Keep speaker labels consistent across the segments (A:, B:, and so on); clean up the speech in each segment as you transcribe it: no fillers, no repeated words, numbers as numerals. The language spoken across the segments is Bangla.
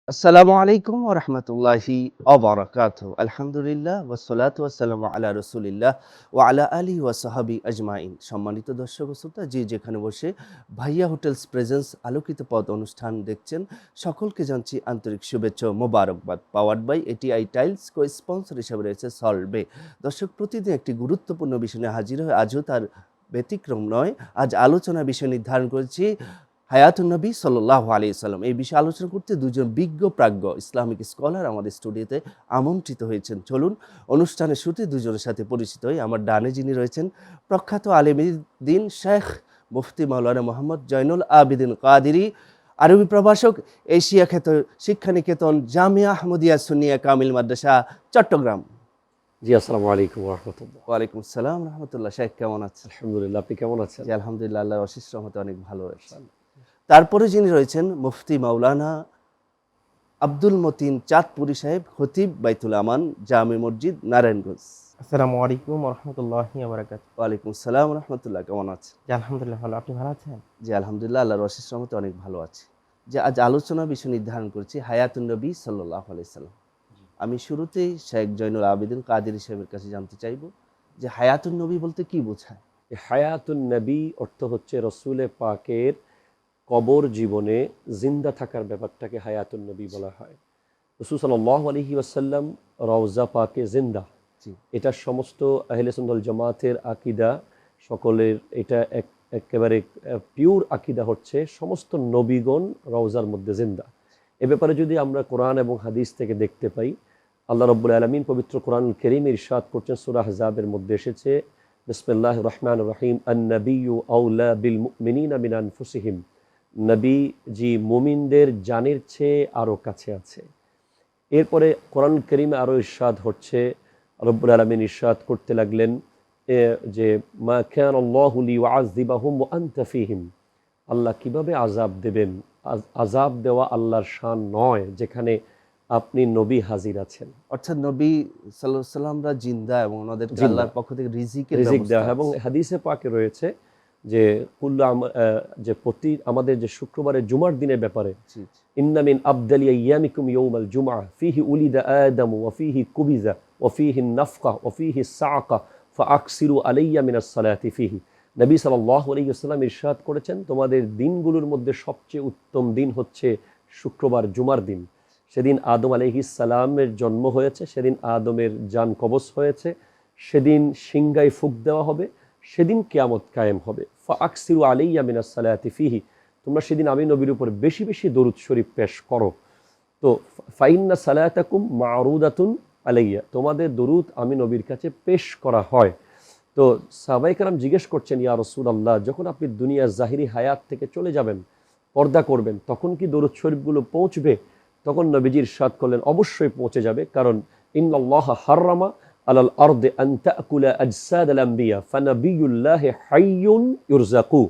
A: আসসালামু আলাইকুম ওয়া রাহমাতুল্লাহি ওয়া বারাকাতুহু। আলহামদুলিল্লাহ ওয়াসসালাতু ওয়াসসালামু আলা রাসূলিল্লাহ ওয়া আলা আলিহি ওয়া সাহবিহি আজমাইন। সম্মানিত দর্শক ও শ্রোতা, যে যেখানে বসে ভাইয়া হোটেলস প্রেজেন্স আলোকিত পথ অনুষ্ঠান দেখছেন, সকলকে জানাচ্ছি আন্তরিক শুভেচ্ছা ও মোবারকবাদ। Powered by ATI tiles, co sponsor হিসেবে রয়েছে সল্ট বে। দর্শক, প্রতিদিন একটি গুরুত্বপূর্ণ বিষয় নিয়ে হাজির হয়ে আজও তার ব্যতিক্রম নয়। আজ আলোচনার বিষয় নির্ধারণ করেছি হায়াতুন নবী সাল্লাল্লাহু আলাইহি সাল্লাম। এই বিষয়ে আলোচনা করতে দুজন বিজ্ঞ প্রাজ্ঞ ইসলামিক স্কলার আমাদের স্টুডিওতে আমন্ত্রিত হয়েছেন। চলুন অনুষ্ঠানের শুরুতে দুজনের সাথে পরিচিত হই। আমার ডানে যিনি রয়েছেন, প্রখ্যাত আলেমী দ্বীন শেখ মুফতি মাওলানা মোহাম্মদ জয়নুল আবেদিন কাদেরী, আরবি প্রভাষক, এশিয়া খ্যাত শিক্ষানিকেতন জামিয়া আহমদিয়া সুন্নিয়া কামিল মাদ্রাসা, চট্টগ্রাম।
B: জি, আসসালামু আলাইকুম ওয়া রাহমাতুল্লাহ।
A: ওয়ালাইকুম আসসালাম রাহমাতুল্লাহ। শেখ কেমন আছেন?
B: আলহামদুলিল্লাহ, আপনি কেমন আছেন?
A: জি আলহামদুলিল্লাহ, আল্লাহর অশেষ রহমতে অনেক ভালো আছি। তারপরে যিনি রয়েছেন, মুফতি মাওলানা আব্দুল মতিন চাঁদপুরি সাহেব, খতিব বাইতুল আমান জামে মসজিদ, নারায়ণগঞ্জ।
C: আসসালামু আলাইকুম ওয়া রাহমাতুল্লাহি ওয়া বারাকাতুহু।
A: ওয়ালাইকুম আসসালাম রহমতুল্লাহ। কেমন আছেন?
C: জি, আলহামদুলিল্লাহ ভালো। আপনি ভালো আছেন?
A: জি আলহামদুলিল্লাহ, আল্লাহর অশেষ রহমতে অনেক ভালো আছি। যে আজ আলোচনা বিষয় নির্ধারণ করেছি হায়াতুন নবী সাল্লাল্লাহু আলাইহি সাল্লাম। আমি শুরুতেই শেখ জয়নুল আবেদিন কাদেরী সাহেবের কাছে জানতে চাইব যে হায়াতুন নবী বলতে কি বোঝায়?
B: এই হায়াতুন নবী অর্থ হচ্ছে রসুলে পাকের কবর জীবনে জিন্দা থাকার ব্যাপারটাকে হায়াতুন নবী বলা হয়। রসুল সাল্লাল্লাহু আলাইহি ওয়াসাল্লাম রওজা পাকে জিন্দা,
A: জি
B: এটা সমস্ত আহলে সুন্নাত ওয়াল জামাতের আকিদা। সকলের এটা একেবারে পিওর আকিদা হচ্ছে সমস্ত নবীগণ রওজার মধ্যে জিন্দা। এ ব্যাপারে যদি আমরা কোরআন এবং হাদিস থেকে দেখতে পাই, আল্লাহ রাব্বুল আলামিন পবিত্র কোরআনুল কারীমে ইরশাদ করছেন, সূরা আহজাবের মধ্যে এসেছে, বিসমিল্লাহির রহমানির রহিম, আন-নাবিয়্যু আওলা বিল মুমিনিনা মিন আনফুসিহিম। নবী জি মুমিনদের জানের চেয়ে আরও কাছে আছে। এরপরে কোরআনুল কারীমে আরও ইরশাদ হচ্ছে, রব্বুল আলামিন ইরশাদ করতে লাগলেন যে মা কানা আল্লাহু লিয়ুআযযিবাহুম ওয়া আনতা ফীহিম। আল্লাহ কিভাবে আযাব দেবেন? আযাব দেওয়া আল্লাহর শান নয় যেখানে আপনি নবী হাজির আছেন।
A: অর্থাৎ নবী সাল্লাল্লাহু আলাইহি সাল্লামরা জিন্দা এবং ওনাদেরকে
B: জিন্দা,
A: আল্লাহর পক্ষ থেকে রিজিকের
B: রিজিক
A: ব্যবস্থা
B: দেওয়া হয়। এবং
A: আছে।
B: হাদিসে পাকে রয়েছে যে যে প্রতি আমাদের যে শুক্রবারের জুমার দিনের ব্যাপারে,
A: জি জি
B: ইন্না মিন আফদালি আইয়ামিকুম ইয়াউমাল জুমআহ ফীহি উলিদা আদামু ওয়া ফীহি কুবিজা ওয়া ফীহি নাফকা ওয়া ফীহি সাআকা ফাআকসিরু আলাইয়া মিনাস সালাতি ফীহি। নবী সাল্লাল্লাহু আলাইহি ওয়াসাল্লাম ইরশাদ করেছেন, তোমাদের দিনগুলোর মধ্যে সবচেয়ে উত্তম দিন হচ্ছে শুক্রবার, জুমার দিন। সেদিন আদম আলাইহিস সালামের জন্ম হয়েছে, সেদিন আদমের জান কবজ হয়েছে, সেদিন সিংগায় ফুঁক দেওয়া হবে, সেদিন কিয়ামত কায়েম হবে। ফাআকসিরু আলাইয়া মিনাস সালাতি ফীহি, তোমরা সেদিন আমি নবীর উপর বেশি বেশি দরুদ শরীফ পেশ করো। তো ফাইন্না সালাতাকুম মারুদাতুন আলাইয়া, তোমাদের দরুদ আমি নবীর কাছে পেশ করা হয়। তো সাহাবায়ে কেরাম জিজ্ঞেস করছেন, ইয়া রাসূলুল্লাহ, যখন আপনি দুনিয়ার জাহিরি হায়াত থেকে চলে যাবেন, পর্দা করবেন, তখন কি দরুদ শরীফগুলো পৌঁছবে? তখন নবীজি ইরশাদ করলেন, অবশ্যই পৌঁছে যাবে, কারণ ইন্নাল্লাহা হাররামা আলাল আরদি আন তাকুলা আজসাদাল আম্বিয়া ফানাবিয়ুল্লাহি হাইয়ুন ইউরজাকু।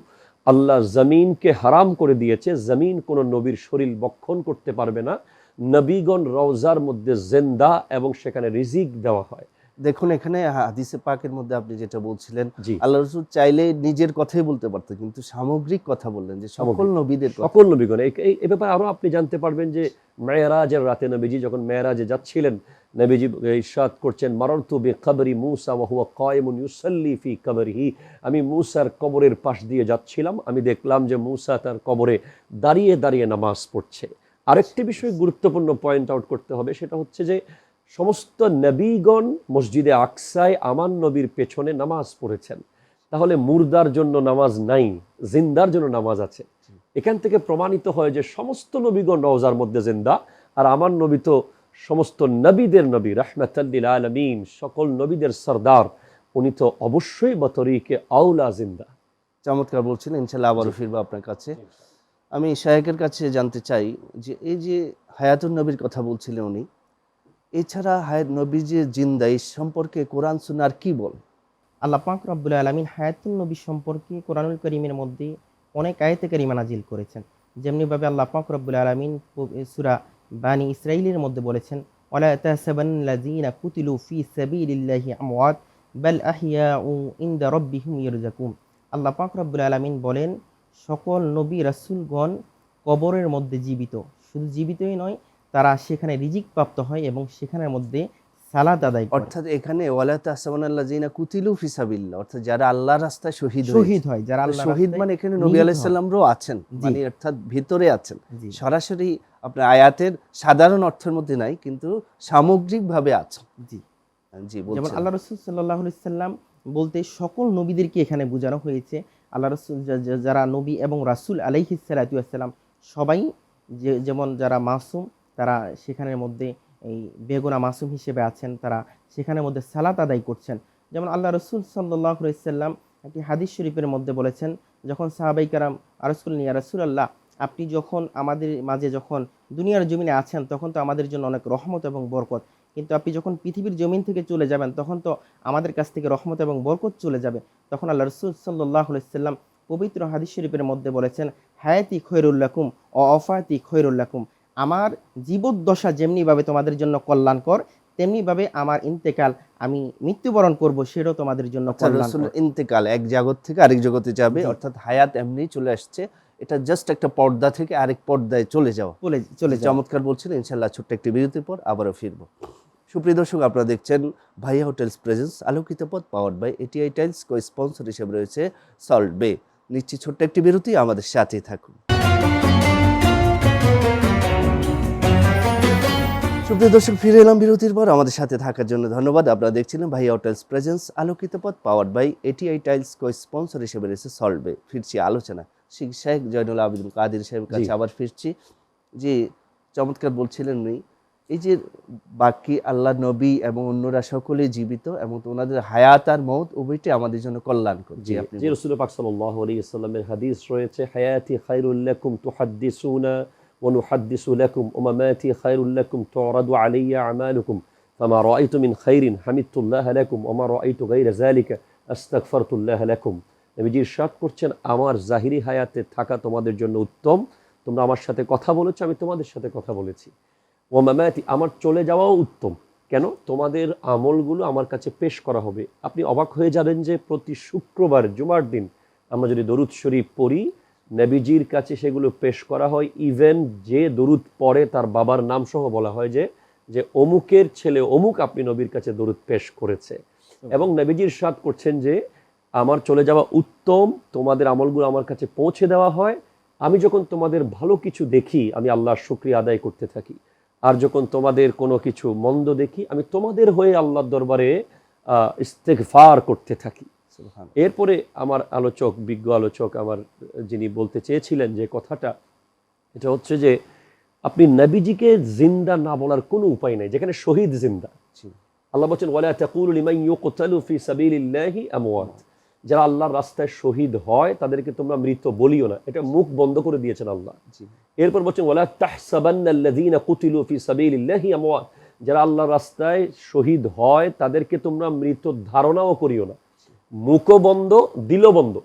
B: আল্লাহ জমিনকে হারাম করে দিয়েছে, জমিন কোনো নবীর শরীর বক্ষণ করতে পারবে না। নবীগণ রওজার মধ্যে জিন্দা এবং সেখানে রিজিক দেওয়া হয়।
A: দেখুন, এখানে হাদিসে পাকের মধ্যে আপনি যেটা বলছিলেন,
B: জি,
A: আল্লাহ রাসূল চাইলে নিজের কথাই বলতে পারতেন, কিন্তু সামগ্রিক কথা বললেন যে সকল
B: সামগ্রিক
A: নবীদের কথা।
B: সকল নবীগণ। এ ব্যাপারে আরও আপনি জানতে পারবেন যে মেরাজের রাতে নবীজি যখন মেরাজে যাচ্ছিলেন, নবীজি ইরশাদ করছেন, মারারতু বিকবরি মূসা ওয়া হুয়া কায়িমুন ইউসাল্লি ফি কবরিহি। আমি মূসার কবরের পাশ দিয়ে যাচ্ছিলাম, আমি দেখলাম যে মূসা তার কবরে দাঁড়িয়ে দাঁড়িয়ে নামাজ পড়ছে। আরেকটি বিষয় গুরুত্বপূর্ণ পয়েন্ট আউট করতে হবে, সেটা হচ্ছে যে সমস্ত নবীগণ মসজিদে আকসায় আমার নবীর পেছনে নামাজ পড়েছেন। তাহলে মুর্দার জন্য নামাজ নাই, জিন্দার জন্য নামাজ আছে। এখান থেকে প্রমাণিত হয় যে সমস্ত নবীগণ রওজার মধ্যে জিন্দা, আর আমার নবী তো সমস্ত নবীদের নবী, রাহমাতাল লিল আলামিন, সকল নবীদের সরদার, উনি তো অবশ্যই বতরিকে আউলা জিন্দা।
A: চমৎকার বলছিলেন, ইনশাআল্লাহ আবারও ফিরবো আপনার কাছে। আমি শায়েখের কাছে জানতে চাই যে এই যে হায়াতুন নবীর কথা বলছিলেন উনি, এছাড়া হায়াত নবী যে জিন্দা, এই সম্পর্কে কোরআন সুন্নাহ আর কি বলে?
C: আল্লাহ পাক রব্বুল আলামিন হায়াতুন নবী সম্পর্কে কোরআনুল কারীমের মধ্যে অনেক আয়াতে কারিমা নাজিল করেছেন। যেমনিভাবে আল্লাহ পাক রব্বুল আলামিন সূরা বানী ইসরাঈলের মধ্যে বলেছেন, ওয়ালা তাহসাবান্নাল্লাযীনা কুতিলু ফী সাবিলিল্লাহি আমওয়াত বাল আহইয়াউ ইনদা রাব্বিহিম ইরজাকুন। আল্লাহ পাক রব্বুল আলামিন বলেন, সকল নবী রাসূলগণ কবরের মধ্যে জীবিত। শুধু জীবিতই নয়, তারা সেখানে রিজিক প্রাপ্ত হয় এবং সেখানের মধ্যে সালাত আদায় করে,
A: অর্থাৎ এখানে ওয়ালা তাহসাবানাল্লাযিনা কুতিলু ফিসাবিল্লাহ, অর্থাৎ যারা আল্লাহর রাস্তায় শহীদ
C: শহীদ হয়, যারা আল্লাহর
A: শহীদ
C: রাস্তায়
A: মানে এখানে নবী
C: নিহত
A: আলাইহিস
C: হয়।
A: সালামও আছেন,
C: জি।
A: মানে অর্থাৎ ভিতরে আছেন,
C: জি
A: সরাসরি আপনার আয়াতের সাধারণ অর্থের মধ্যে নাই, কিন্তু সামগ্রিকভাবে আছেন।
C: জি।
A: জি
C: যেমন
A: বলছেন।
C: আল্লাহ রসুল সাল্লাহ সাল্লাম বলতে সকল নবীদেরকে এখানে বোঝানো হয়েছে। আল্লাহ রসুল যারা নবী এবং রাসূল আলাইহিস সালাতু ওয়াসসালাম সবাই যেমন যারা মাসুম তারা সেখানের মধ্যে এই বেগুনা মাসুম হিসেবে আছেন, তারা সেখানের মধ্যে সালাত আদায় করছেন। যেমন আল্লাহ রসুল সাল্লাহ সাল্লাম একটি হাদিস শরীফের মধ্যে বলেছেন, যখন সাহাবাই কারাম আরজ করলেন, ইয়া রাসূলুল্লাহ, আপনি যখন আমাদের মাঝে যখন দুনিয়ার জমিনে আছেন তখন তো আমাদের জন্য অনেক রহমত এবং বরকত, কিন্তু আপনি যখন পৃথিবীর জমিন থেকে চলে যাবেন তখন তো আমাদের কাছ থেকে রহমত এবং বরকত চলে যাবে। তখন আল্লাহ রসুল সাল্লাহ সাল্লাম পবিত্র হাদিস শরীফের মধ্যে বলেছেন, হায়াতি খৈরুল লাকুম ও অফায়াতি খৈরুল লাকুম, আমার জীবদ্দশা যেমনিভাবে তোমাদের জন্য কল্যাণকর, তেমনিভাবে আমার ইন্তেকাল, আমি মৃত্যুবরণ করব, সেটাও তোমাদের জন্য
A: অর্থাৎ
C: কল্যাণকর।
A: রাসূল ইন্তেকাল এক জগৎ থেকে আরেক জগতে যাবে,
C: জি।
A: অর্থাৎ হায়াত এমনি চলে আসছে, এটা জাস্ট একটা পর্দা থেকে আরেক পর্দায় চলে যাওয়া।
C: চলে যাও।
A: চমৎকার বলছিলেন। ইনশাআল্লাহ ছোট্ট একটি বিরতির পর আবারও ফিরবো। সুপ্রিয় দর্শক, আপনারা দেখছেন ভাইয়া হোটেলস প্রেজেন্স আলোকিত পথ, powered by ATI tiles. Co sponsor হিসেবে রয়েছে সল্ট বে। নিচ্ছি ছোট্ট একটি বিরতি, আমাদের সাথেই থাকুন। সুপ্রিয় দর্শক, ফিরে এলাম বিরতির পর। আমাদের সাথে থাকার জন্য ধন্যবাদ। আপনারা দেখছিলেন ভাইয়া হোটেলস প্রেজেন্স আলোকিত পথ, powered by ATI tiles. Co sponsor হিসেবে রয়েছে সল্ট বে। ফিরছি আলোচনা, শেখ জয়নুল আবেদিন কাদের সাহেবের কাছে আবার ফিরছি। যে চমৎকার বলছিলেন উনি, এই যে বাকি আল্লাহ নবী এবং অন্যরা সকলেই জীবিত এবং ওনাদের হায়াত আর মওত উভয়টি আমাদের জন্য কল্যাণকর। জি, আপনি
B: যে রাসূল পাক সাল্লাল্লাহু আলাইহি ওয়াসাল্লামের হাদিস রয়েছে, হায়াতি খায়রুল লাকুম তুহাদ্দিসুনা ওয়া নুহাদ্দিসু লাকুম ওয়া মামাতি খায়রুল লাকুম তুরাদু আলাইয়া আমালুকুম ফামা রাআইতু মিন খাইরিন হামিদতুল্লাহ লাকুম ওয়া মা রাআইতু গায়রা যালিকা আস্তাগফারতুল্লাহ লাকুম। নবীজি ইরশাদ করছেন, আমার জাহিরি হায়াতে থাকা তোমাদের জন্য উত্তম, তোমরা আমার সাথে কথা বলেছো, আমি তোমাদের সাথে কথা বলেছি। ও মামাতি, আমার চলে যাওয়াও উত্তম। কেন? তোমাদের আমলগুলো আমার কাছে পেশ করা হবে। আপনি অবাক হয়ে যাবেন যে প্রতি শুক্রবার জুমার দিন আমরা যদি দরুদ শরীফ পড়ি, নবীজির কাছে সেগুলো পেশ করা হয়। ইভেন যে দরুদ পড়ে তার বাবার নাম সহ বলা হয় যে অমুকের ছেলে অমুক আপনি নবীর কাছে দরুদ পেশ করেছে। এবং নবীজির ইরশাদ করছেন যে আমার চলে যাওয়া উত্তম, তোমাদের আমলগুলো আমার কাছে পৌঁছে দেওয়া হয়। আমি যখন তোমাদের ভালো কিছু দেখি আমি আল্লাহর শুকরিয়া আদায় করতে থাকি, আর যখন তোমাদের কোনো কিছু মন্দ দেখি আমি তোমাদের হয়ে আল্লাহর দরবারে ইস্তেগফার করতে থাকি। এরপরে আমার আলোচক, বিজ্ঞ আলোচক আমার যিনি বলতে চেয়েছিলেন যে কথাটা, এটা হচ্ছে যে আপনি নবীজিকে জিন্দা না বলার কোনো উপায় নেই, যেখানে শহীদ জিন্দা। আল্লাহ বলছেন, ওয়ালা তাকুলু লিমান ইউকতালু ফি সাবিলিল্লাহি আমওয়াত, যারা আল্লাহর রাস্তায় শহীদ হয় তাদেরকে তোমরা মৃত বলিও না। এটা মুখ বন্ধ করে দিয়েছেন আল্লাহ। এরপর বলছেন, ওয়ালা তাহসাবান্নাল্লাযীনা কুতিলু ফি সাবিলিল্লাহি আমওয়াত, যারা আল্লাহর রাস্তায় শহীদ হয় তাদেরকে তোমরা মৃত ধারণাও করিও না। মুখও বন্ধ, দিলও বন্ধ,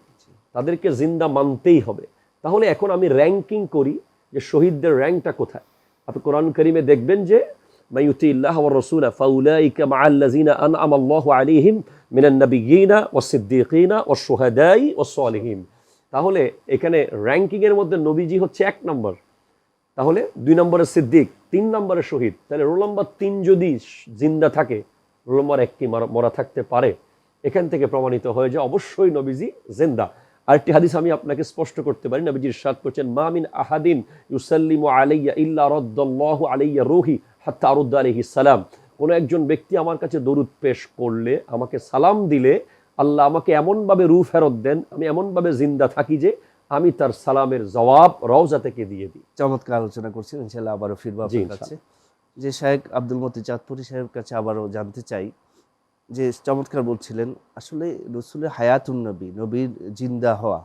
B: তাদেরকে জিন্দা মানতেই হবে। তাহলে এখন আমি র্যাঙ্কিং করি যে শহীদদের র্যাঙ্কটা কোথায়। আপনি কোরআন কারীমে দেখবেন যে মাইয়ুতিল্লাহ ওয়া রাসূলা ফাউলাইকা মাআল্লাযীনা আনআমাল্লাহু আলাইহিম মিনান নাবিয়্যিনা ওয়াস সিদ্দীকিনা ওয়াশ শুহাদাই ওয়াস সালিহিন। তাহলে এখানে র্যাঙ্কিং এর মধ্যে নবীজি হচ্ছে 1 নম্বর, তাহলে 2 নম্বরে সিদ্দিক, 3 নম্বরে শহীদ। তাহলে রোল নম্বর 3 যদি জিন্দা থাকে, রোল নম্বর 1 কি মরা থাকতে পারে? এখান থেকে প্রমাণিত হয়ে যায় অবশ্যই নবীজি জিন্দা। আরেকটি হাদিস আমি আপনাকে স্পষ্ট করতে পারি, নবীজি ইরশাদ করছেন, মা মিন আহাদিন ইউসাল্লিমু আলাইয়া ইল্লা রাদ্দাল্লাহু আলাইয়া রূহি হাত্তা আরুদ্দা আলাইহিস সালাম। কোনো একজন ব্যক্তি আমার কাছে দরুদ পেশ করলে, আমাকে সালাম দিলে, আল্লাহ আমাকে এমনভাবে রূহ ফেরত দেন, আমি এমনভাবে জিন্দা থাকি যে আমি তার সালামের জবাব রওজা থেকে দিয়ে দিই।
A: চমৎকার আলোচনা করছেন। ইনশাআল্লাহ আবারও ফিরবো আপনার কাছে। যে শেখ আব্দুল মতিন চাঁদপুরি সাহেবের কাছে আবারও জানতে চাই, যে চমৎকার বলছিলেন আসলে রসুলের হায়াতুন নবী, নবীর জিন্দা হওয়া,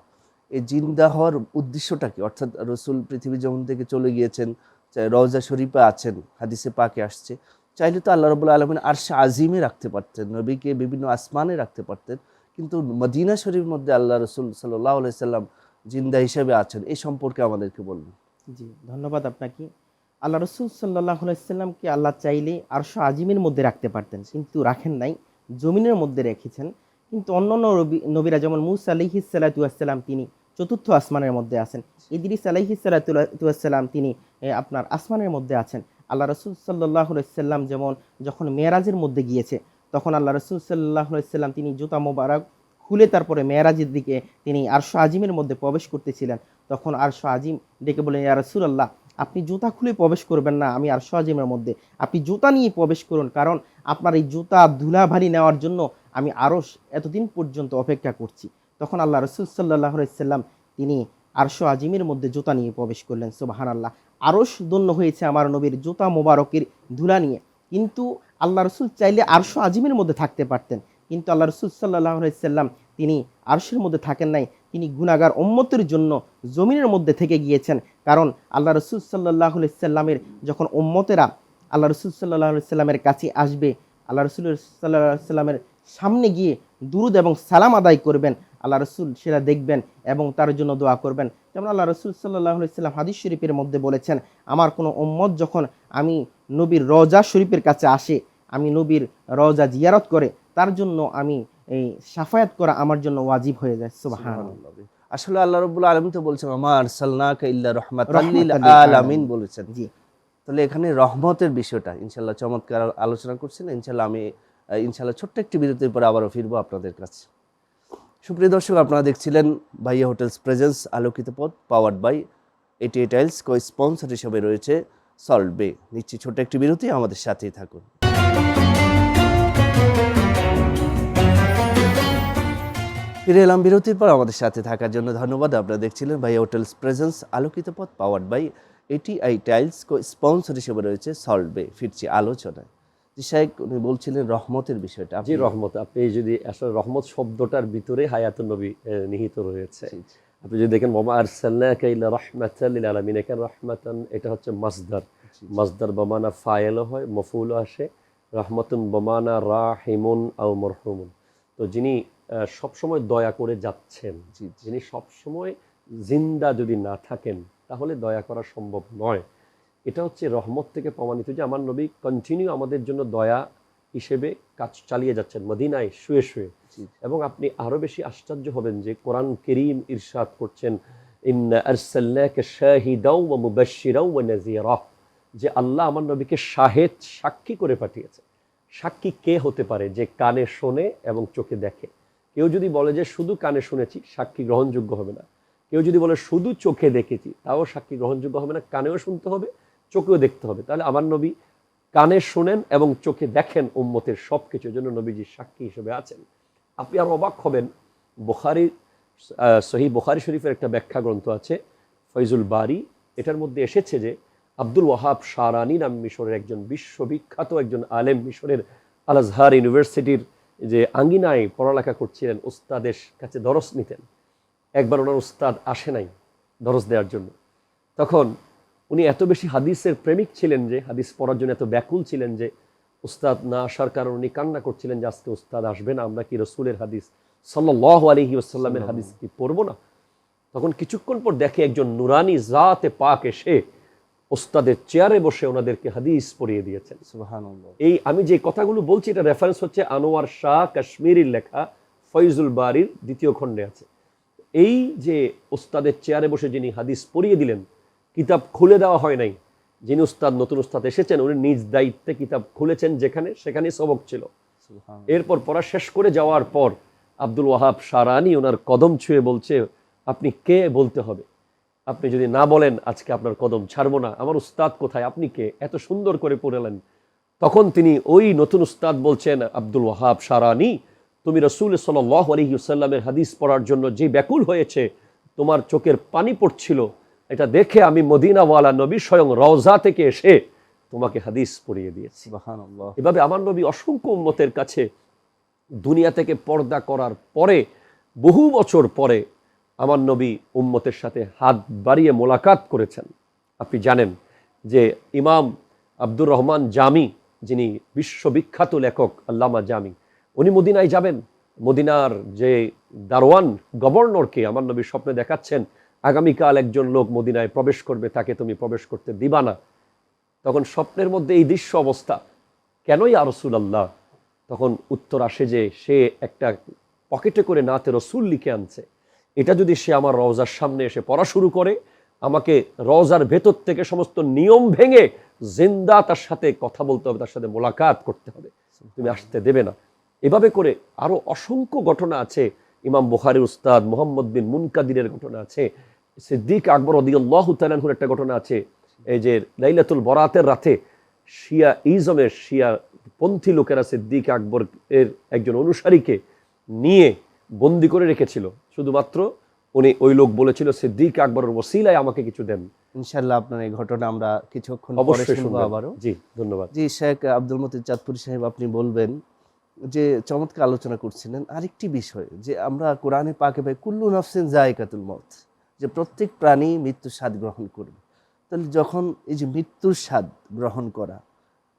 A: এই জিন্দা হওয়ার উদ্দেশ্যটা কি? অর্থাৎ রসুল পৃথিবী জমিন থেকে চলে গিয়েছেন, রওজা শরীফে আছেন, হাদিসে পাকে আসছে, চাইলে তো আল্লাহ রাব্বুল আলামিন আরশে আজিমে রাখতে পারতেন, নবীকে বিভিন্ন আসমানে রাখতে পারতেন, কিন্তু মদিনা শরীফের মধ্যে আল্লাহ রসুল সাল্লাল্লাহু আলাইহি সাল্লাম জিন্দা হিসেবে আছেন। এই সম্পর্কে আমাদেরকে বলুন।
C: জি, ধন্যবাদ আপনাকে। আল্লাহ রসুল সাল্লাল্লাহু আলাইহি সাল্লামকে আল্লাহ চাইলে আরশ আজিমের মধ্যে রাখতে পারতেন, কিন্তু রাখেন নাই, জমিনের মধ্যে রেখেছেন। কিন্তু অন্যান্য নবীরা যেমন মূসা আলাইহিস সালাতু ওয়াস সালাম তিনি চতুর্থ আসমানের মধ্যে আছেন, ইদ্রিস আলাইহিস সালাতু ওয়াস সালাম তিনি আপনার আসমানের মধ্যে আছেন। আল্লাহ রসুল সাল্লাহ সাল্লাম যেমন যখন মেরাজের মধ্যে গিয়েছে, তখন আল্লাহ রসুল সাল্লাহ সাল্লাম তিনি জুতা মোবারক খুলে তারপরে মেরাজের দিকে তিনি আরশ আজিমের মধ্যে প্রবেশ করতেছিলেন। তখন আরশ আজিম ডেকে বলেন, ইয়া রাসূলুল্লাহ, আপনি জুতা খুলে প্রবেশ করবেন না আমি আরশ আজিমের মধ্যে, আপনি জুতা নিয়ে প্রবেশ করুন, কারণ আপনার এই জুতা ধুলাবালি নেওয়ার জন্য আমি আরশ এতদিন পর্যন্ত অপেক্ষা করছি। তখন আল্লাহ রসুল সাল্লাহ সাল্লাম তিনি আরশ আজিমের মধ্যে জুতা নিয়ে প্রবেশ করলেন। সুবহানাল্লাহ, আরশ ধন্য হয়েছে আমার নবীর জুতা মোবারকের ধুলা নিয়ে। কিন্তু আল্লাহ রসুল চাইলে আরশ আজিমের মধ্যে থাকতে পারতেন, কিন্তু আল্লাহ রসুল সাল্লাহ সাল্লাম তিনি আরশের মধ্যে থাকেন নাই, তিনি গুনাহগার উম্মতের জন্য জমিনের মধ্যে থেকে গিয়েছেন। কারণ আল্লাহ রসুল সাল্লাহ সাল্লামের যখন উম্মতেরা আল্লাহ রসুল সাল্লাহ সাল্লামের কাছে আসবে, আল্লাহ রসুল সাল্লাহ সাল্লামের সামনে গিয়ে দুরুদ এবং সালাম আদায় করবেন, আল্লাহ রসুল সেটা দেখবেন এবং তার জন্য দোয়া করবেন। যেমন আল্লাহ রসুল সাল্লাহ সাল্লাম হাদিস শরীফের মধ্যে বলেছেন, আমার কোনো উম্মত যখন আমি নবীর রওজা শরীফের কাছে আসে, আমি নবীর রওজা জিয়ারত করে, তার জন্য আমি এই সাফায়াত করা আমার জন্য ওয়াজিব হয়ে যায়। সুবহানাল্লাহ।
A: আসলে আল্লাহ রাব্বুল আলামিন তো বলছেন আমা আরসালনাকা ইল্লা রাহমাতাল লিল
C: রাহমাতাল লিল
A: আলামিন বলেছেন।
C: জি,
A: তাহলে এখানে রহমতের বিষয়টা ইনশাআল্লাহ চমৎকার আলোচনা করছেন। ইনশাআল্লাহ আমি ইনশাআল্লাহ ছোট্ট একটি বিরতির পরে আবারও ফিরবো আপনাদের কাছে। সুপ্রিয় দর্শক, আপনারা দেখছিলেন ভাইয়া হোটেলস প্রেজেন্স আলোকিত পথ, powered by 88 tiles, co sponsor হিসেবে রয়েছে সল্ট বে। নিচ্ছি ছোট্ট একটি বিরতি, আমাদের সাথেই থাকুন। ফিরে এলাম বিরতির পর। আমাদের সাথে থাকার জন্য ধন্যবাদ। আপনারা দেখছিলেন ভাইয়া হোটেলস প্রেজেন্স আলোকিত পথ, powered by 88 tiles, co sponsor হিসেবে রয়েছে সল্ট বে। ফিরছি আলোচনায়। জি শাইখ, উনি বলছিলেন রহমতের বিষয়টা।
B: জি, রহমত। আপনি যদি আসলে রহমত শব্দটার ভিতরে হায়াতুন নবী নিহিত রয়েছে। আপনি যদি দেখেন ওমা আরসালনাকা ইল্লা রাহমাতাল লিল আলামিন, এখানে রাহমাতান এটা হচ্ছে মাসদার। মাসদার বমানা ফায়েলও হয়, মফউলও আসে। রাহমাতুন বমানা রাহিমুন আও মারহুমুন। তো যিনি সবসময় দয়া করে যাচ্ছেন, যিনি সবসময় জিন্দা যদি না থাকেন তাহলে দয়া করা সম্ভব নয়। এটা হচ্ছে রহমত থেকে প্রমাণিত যে আমার নবী কন্টিনিউ আমাদের জন্য দয়া হিসেবে কাজ চালিয়ে যাচ্ছেন মদিনায় শুয়ে শুয়ে। এবং আপনি আরও বেশি আশ্চর্য হবেন যে কোরআন কারীম ইরশাদ করছেন, ইন্না আরসালনাকা শাহিদাও ওয়া মুবাশশিরাও ওয়া নাযীরা, যে আল্লাহ আমার নবীকে শাহেদ, সাক্ষী করে পাঠিয়েছে। সাক্ষী কে হতে পারে? যে কানে শোনে এবং চোখে দেখে। কেউ যদি বলে যে শুধু কানে শুনেছি, সাক্ষী গ্রহণযোগ্য হবে না। কেউ যদি বলে শুধু চোখে দেখেছি, তাও সাক্ষী গ্রহণযোগ্য হবে না। কানেও শুনতে হবে, চোখেও দেখতে হবে। তাহলে আমার নবী কানে শোনেন এবং চোখে দেখেন উম্মতের সব কিছুর জন্য নবীজি সাক্ষী হিসেবে আছেন। আপনি আর অবাক হবেন, সহিহ বুখারী শরীফের একটা ব্যাখ্যা গ্রন্থ আছে ফয়জুল বারী, এটার মধ্যে এসেছে যে আব্দুল ওয়াহাব শারানি নাম মিশরের একজন বিশ্ববিখ্যাত একজন আলেম, মিশরের আল আজহার ইউনিভার্সিটির যে আঙ্গিনায় পড়ালেখা করছিলেন, উস্তাদের কাছে দরস নিতেন। একবার ওনার উস্তাদ আসে নাই দরস দেওয়ার জন্য। তখন উনি এত বেশি হাদিসের প্রেমিক ছিলেন যে, হাদিস পড়ার জন্য এত ব্যাকুল ছিলেন যে উস্তাদ না আসার কারণে উনি কান্না করছিলেন যে আজকে উস্তাদ আসবে না, আমরা কি রসুলের হাদিস সাল্লাল্লাহু আলাইহি ওয়াসাল্লামের হাদিস কি পড়বো না? তখন কিছুক্ষণ পর দেখে একজন নুরানি জাতে পাক এসে উস্তাদের চেয়ারে বসে ওনাদেরকে হাদিস পড়িয়ে দিয়েছেন।
A: সুবহানাল্লাহ।
B: এই আমি যে কথাগুলো বলছি এটা রেফারেন্স হচ্ছে আনোয়ার শাহ কাশ্মীরির লেখা ফয়জুল বারীর 2য় খণ্ডে আছে। এই যে উস্তাদের চেয়ারে বসে যিনি হাদিস পড়িয়ে দিলেন, কিতাব খুলে দেওয়া হয় নাই, যিনি উস্তাদ নতুন উস্তাদ এসেছেন উনি নিজ দায়িত্বে কিতাব খুলেছেন, যেখানে সেখানেই সবক ছিল। এরপর পড়া শেষ করে যাওয়ার পর আব্দুল ওয়াহাব শারানি ওনার কদম ছুঁয়ে বলছে, আপনি কে বলতে হবে, আপনি যদি না বলেন আজকে আপনার কদম ছাড়বো না। আমার উস্তাদ কোথায়, আপনি কে, এত সুন্দর করে পড়লেন। তখন তিনি ওই নতুন উস্তাদ বলছেন, আব্দুল ওয়াহাব শারানি, তুমি রাসূল সাল্লাল্লাহু আলাইহি ওয়াসাল্লামের হাদিস পড়ার জন্য যে ব্যাকুল হয়েছে, তোমার চোখের পানি পড়ছিল, এটা দেখে আমি মদিনাওয়ালা নবী স্বয়ং রওজা থেকে এসে তোমাকে হাদিস পড়িয়ে দিয়েছি।
A: সুবহানাল্লাহ।
B: এভাবে আমার নবী অসংখ্য উম্মতের কাছে দুনিয়া থেকে পর্দা করার পরে, বহু বছর পরে আমার নবী উম্মতের সাথে হাত বাড়িয়ে মোলাকাত করেছেন। আপনি জানেন যে ইমাম আব্দুর রহমান জামি, যিনি বিশ্ববিখ্যাত লেখক আল্লামা জামি, উনি মদিনায় যাবেন। মদিনার যে দারওয়ান গভর্নরকে আমার নবী স্বপ্নে দেখাচ্ছেন, আগামীকাল একজন লোক মদিনায় প্রবেশ করবে, তাকে তুমি প্রবেশ করতে দিবা না। তখন স্বপ্নের মধ্যে এই দৃশ্য অবস্থা, কেনই ইয়া রাসূলুল্লাহ? তখন উত্তর আসে যে সে একটা পকেটে করে নাতে রসুল লিখে আনছে, এটা যদি সে আমার রওজার সামনে এসে পড়া শুরু করে, আমাকে রওজার ভেতর থেকে সমস্ত নিয়ম ভেঙে জিন্দা তার সাথে কথা বলতে হবে, তার সাথে মোলাকাত করতে হবে, তুমি আসতে দেবে না। এভাবে করে আরো অসংখ্য ঘটনা আছে। ইমাম বুখারীর উস্তাদ মুহাম্মদ বিন মুনকাদিরের ঘটনা আছে, সিদ্দিক আকবর রাদিয়াল্লাহু তাআলা আনহুর একটা ঘটনা আছে। এই যে লাইলাতুল বরাতের রাতে শিয়া পন্থী লোকেরা সিদ্দিক আকবর এর একজন অনুসারীকে নিয়ে বন্দি করে রেখেছিল, শুধুমাত্র ওই লোক বলেছিল সিদ্দিক আকবরের ওসিলায় আমাকে কিছু দেন।
A: ইনশাআল্লাহ আপনার এই ঘটনা আমরা কিছুক্ষণ পরে
B: অবশ্যই
A: শুনবো
B: শুনবেন।
A: আবারও।
B: জি, ধন্যবাদ।
A: জি, শেখ আব্দুল মতিন চাঁদপুরি সাহেব, আপনি বলবেন যে চমৎকার আলোচনা করছিলেন আরেকটি বিষয়, যে আমরা কোরআনে পাকে পাই কুল্লু নাফসিন যায়কাতুল মউত, যে প্রত্যেক প্রাণী মৃত্যুর স্বাদ গ্রহণ করবে। তাহলে যখন এই যে মৃত্যুর স্বাদ গ্রহণ করা,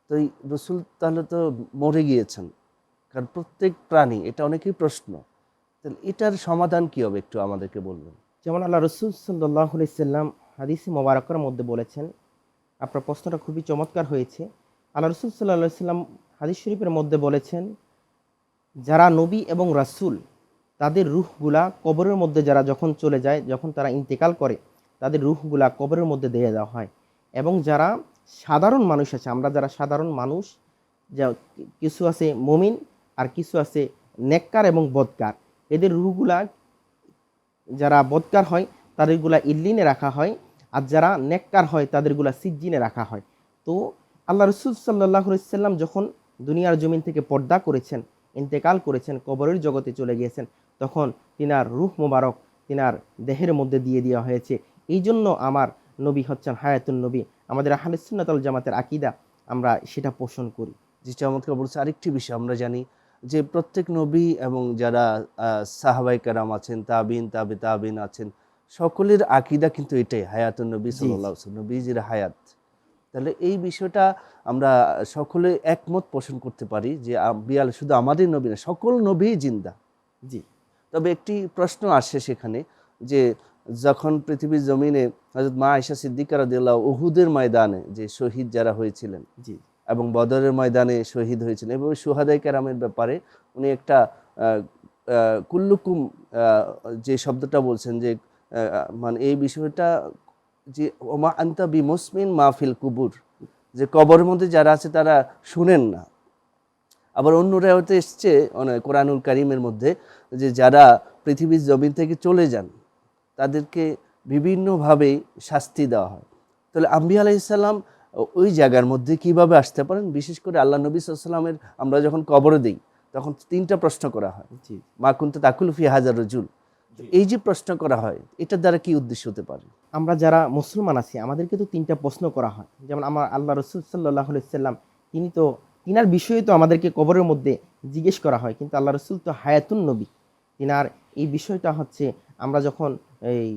A: তো এই রসুল তাহলে তো মরে গিয়েছেন, কারণ প্রত্যেক প্রাণী, এটা অনেকেই প্রশ্ন, তাহলে এটার সমাধান কি হবে একটু আমাদেরকে বলবেন।
C: যেমন আল্লাহ রসুল সাল্লাল্লাহু আলাইহি সাল্লাম হাদিসে মোবারকের মধ্যে বলেছেন, আপনার প্রশ্নটা খুবই চমৎকার হয়েছে। আল্লাহ রসুল সাল্লাল্লাহু আলাইহি সাল্লাম হাদিস শরীফের মধ্যে বলেছেন, যারা নবী এবং রাসূল তাদের রূহগুলা কবরের মধ্যে যারা যখন চলে যায়, যখন তারা ইন্তেকাল করে, তাদের রূহগুলা কবরের মধ্যে দিয়ে দেওয়া হয়। এবং যারা সাধারণ মানুষ আছে, আমরা যারা সাধারণ মানুষ, যা কিছু আছে মুমিন আর কিছু আছে নেককার এবং বদকার, এদের রূহগুলা যারা বদকার হয় তাদেরগুলা ইল্লিনে রাখা হয়, আর যারা নেককার হয় তাদেরগুলা সিজ্জিনে রাখা হয়। তো আল্লাহ রসুল সাল্লাল্লাহু আলাইহি সাল্লাম যখন দুনিয়ার জমিন থেকে পর্দা করেছেন, ইন্তেকাল করেছেন, কবরের জগতে চলে গিয়েছেন, তখন তিনার রূহ মোবারক তিনার দেহের মধ্যে দিয়ে দেওয়া হয়েছে। এই জন্য আমার নবী হচ্ছেন হায়াতুন নবী। আমাদের আহলে সুন্নাত ওয়াল জামাতের আকীদা, আমরা সেটা পোষণ করি।
A: যে চমৎকার বলছে। আরেকটি বিষয় আমরা জানি যে প্রত্যেক নবী এবং যারা সাহাবায়ে কেরাম আছেন, তাবিন তাবিন আছেন, সকলের আকীদা কিন্তু এটাই, হায়াতুন নবী সাল্লাল্লাহু আলাইহি ওয়াসাল্লাম, নবীজির হায়াত। তাহলে এই বিষয়টা আমরা সকলে একমত পোষণ করতে পারি যে বিয়াল শুধু আমাদের নবী না, সকল নবী জিন্দা।
C: জি।
A: তবে একটি প্রশ্ন আসে সেখানে, যে যখন পৃথিবীর জমিনে হযরত মা আয়েশা সিদ্দিকা রাদিয়াল্লাহু উহুদের ময়দানে যে শহীদ যারা হয়েছিলেন,
C: জি,
A: এবং বদরের ময়দানে শহীদ হয়েছিলেন, এবং শুহাদায়ে কেরামের ব্যাপারে উনি একটা কুল্লুকুম যে শব্দটা বলছেন, যে মানে এই বিষয়টা যে ওমা আনতা বিমুসমিন মাহফিল কুবুর, যে কবরের মধ্যে যারা আছে তারা শুনেন না। আবার অন্য রেওয়াতে এসছে কোরআনুল কারীমের মধ্যে, যে যারা পৃথিবীর জমিন থেকে চলে যান তাদেরকে বিভিন্নভাবে শাস্তি দেওয়া হয়। তাহলে আম্বিয়া আলাইহিস সালাম ওই জায়গার মধ্যে কিভাবে আসতে পারেন? বিশেষ করে আল্লাহ নবী সাল্লাল্লাহু আলাইহি ওয়াসাল্লামের আমরা যখন কবরে দিই তখন 3টা প্রশ্ন করা হয়,
C: জি।
A: মা কুনতা তাকুলু ফি হাযার রাজুল। এই যে প্রশ্ন করা হয়, এটার দ্বারা কি উদ্দেশ্য হতে পারে?
C: আমরা যারা মুসলমান আছি আমাদেরকে তো 3টা প্রশ্ন করা হয়। যেমন আমার আল্লাহ রসুল সাল্লাল্লাহু আলাইহি সাল্লাম, তিনার বিষয়ে তো আমাদেরকে কবরের মধ্যে জিজ্ঞেস করা হয়, কিন্তু আল্লাহ রসুল তো হায়াতুন নবী, তিনার এই বিষয়টা হচ্ছে আমরা যখন এই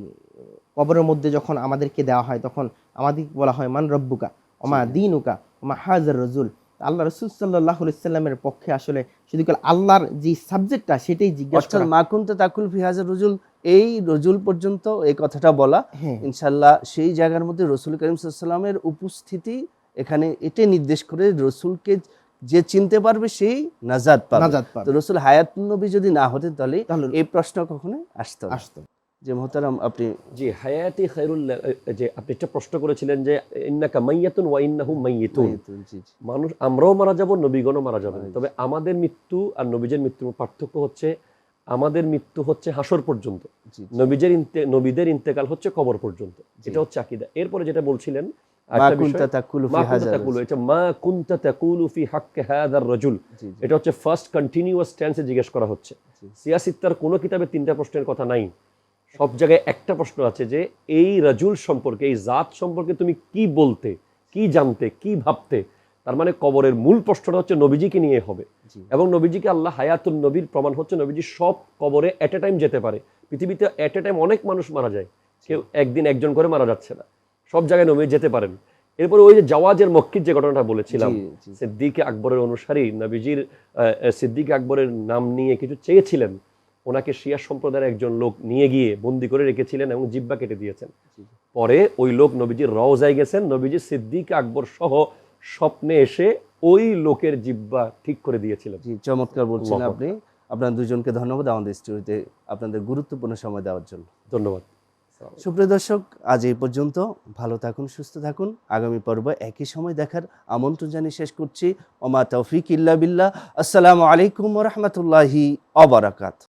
C: কবরের মধ্যে যখন আমাদেরকে দেওয়া হয়, তখন আমাদেরকে বলা হয় মান রব্বুকা ওমা দীনুকা ওমা হাযার রাজুল। আল্লাহ রসুল সাল্লাল্লাহু আলাইহি সাল্লামের পক্ষে আসলে শুধু আল্লাহর যে সাবজেক্টটা সেটাই জিজ্ঞাসা
A: অর্থাৎ
C: করা।
A: মা কুনতা তাকুলু ফি হাযার রাজুল, এই রজুল পর্যন্ত এই কথাটা বলা,
C: হ্যাঁ,
A: ইনশাআল্লাহ সেই জায়গার মধ্যে রাসূল কারীম সাল্লাল্লাহু আলাইহি ওয়াসাল্লামের উপস্থিতি এখানে এটাই নির্দেশ করে, রসুলকে যে চিনতে পারবে সেই নাজাত পাবে।
C: নাজাত পাবে।
A: তো রসুল হায়াতুন নবী যদি না হতেন তাহলে
C: তাহলে
A: এই প্রশ্ন কখনো আসতো না।
C: আসতো।
A: যে মোহতারাম আপনি
B: জি, হায়াতি খায়রুল, যে আপনি একটা প্রশ্ন করেছিলেন যে ইন্নাকা মাইয়াতুন ওয়া ইন্নাহুম মাইয়িতুন,
A: জি, জি,
B: মানুষ আমরাও মারা যাব, নবীগণও মারা যাবেন। তবে আমাদের মৃত্যু আর নবীজের মৃত্যুর পার্থক্য হচ্ছে, আমাদের মৃত্যু হচ্ছে হাসর পর্যন্ত,
A: জি,
B: নবীদের ইন্তেকাল হচ্ছে কবর পর্যন্ত। এটা হচ্ছে আকীদা। এরপরে যেটা বলছিলেন
A: মা
B: আরেকটা
A: কুনতা
B: বিষয়,
A: তাকুলু
B: মা
A: ফি
B: কুনতা
A: হাযার
B: তাকুলু, এটা মা কুনতা তাকুলু ফি হাক্কি হাযার রাজুল,
A: জি, জি,
B: এটা হচ্ছে ফার্স্ট কন্টিনিউয়াস টেন্সে জিজ্ঞেস করা হচ্ছে। সিয়াসিত্তার কোনো কিতাবে 3টা প্রশ্নের কথা নাই, সব জায়গায় একটা প্রশ্ন আছে, যে এই রাজুল সম্পর্কে, এই জাত সম্পর্কে তুমি কি বলতে, কি জানতে, কি ভাবতে। তার মানে কবরের মূল প্রশ্নটা হচ্ছে নবীজিকে নিয়ে হবে।
A: জি।
B: এবং নবীজিকে আল্লাহ হায়াতুন নবীর প্রমাণ হচ্ছে নবীজি সব কবরে এট এ টাইম যেতে পারে। পৃথিবীতে এট এ টাইম অনেক মানুষ মারা যায়, কেউ একদিন একজন করে মারা যাচ্ছে না, সব জায়গায় নবী যেতে পারেন। এরপরে ওই যে জাওয়াজের মক্কির যে ঘটনাটা বলেছিলাম,
A: জি, জি।
B: সিদ্দিক আকবরের অনুসারী নবীজির সিদ্দিক আকবরের নাম নিয়ে কিছু চেয়েছিলেন, ওনাকে শিয়া সম্প্রদায়ের একজন লোক নিয়ে গিয়ে বন্দি করে রেখেছিলেন এবং জিহ্বা কেটে দিয়েছেন। পরে ওই লোক নবীজির রওজায় গেছেন, নবীজি সিদ্দিক আকবর সহ স্বপ্নে এসে ওই লোকের জিহ্বা ঠিক করে দিয়েছিলেন।
A: জি, চমৎকার বলছেন
B: আল্লাহু
A: আপনি। আপনার দুজনকে ধন্যবাদ আমাদের স্টুডিওতে আপনাদের গুরুত্বপূর্ণ সময় দেওয়ার জন্য।
B: ধন্যবাদ।
A: সুপ্রিয় দর্শক, আজ এই পর্যন্ত। ভালো থাকুন, সুস্থ থাকুন। আগামী পর্বে একই সময় দেখার আমন্ত্রণ জানিয়ে শেষ করছি। ওমা তৌফিক ইল্লা বিল্লাহ। আসসালামু আলাইকুম ওয়া রাহমাতুল্লাহি ওয়া বারাকাতুহু।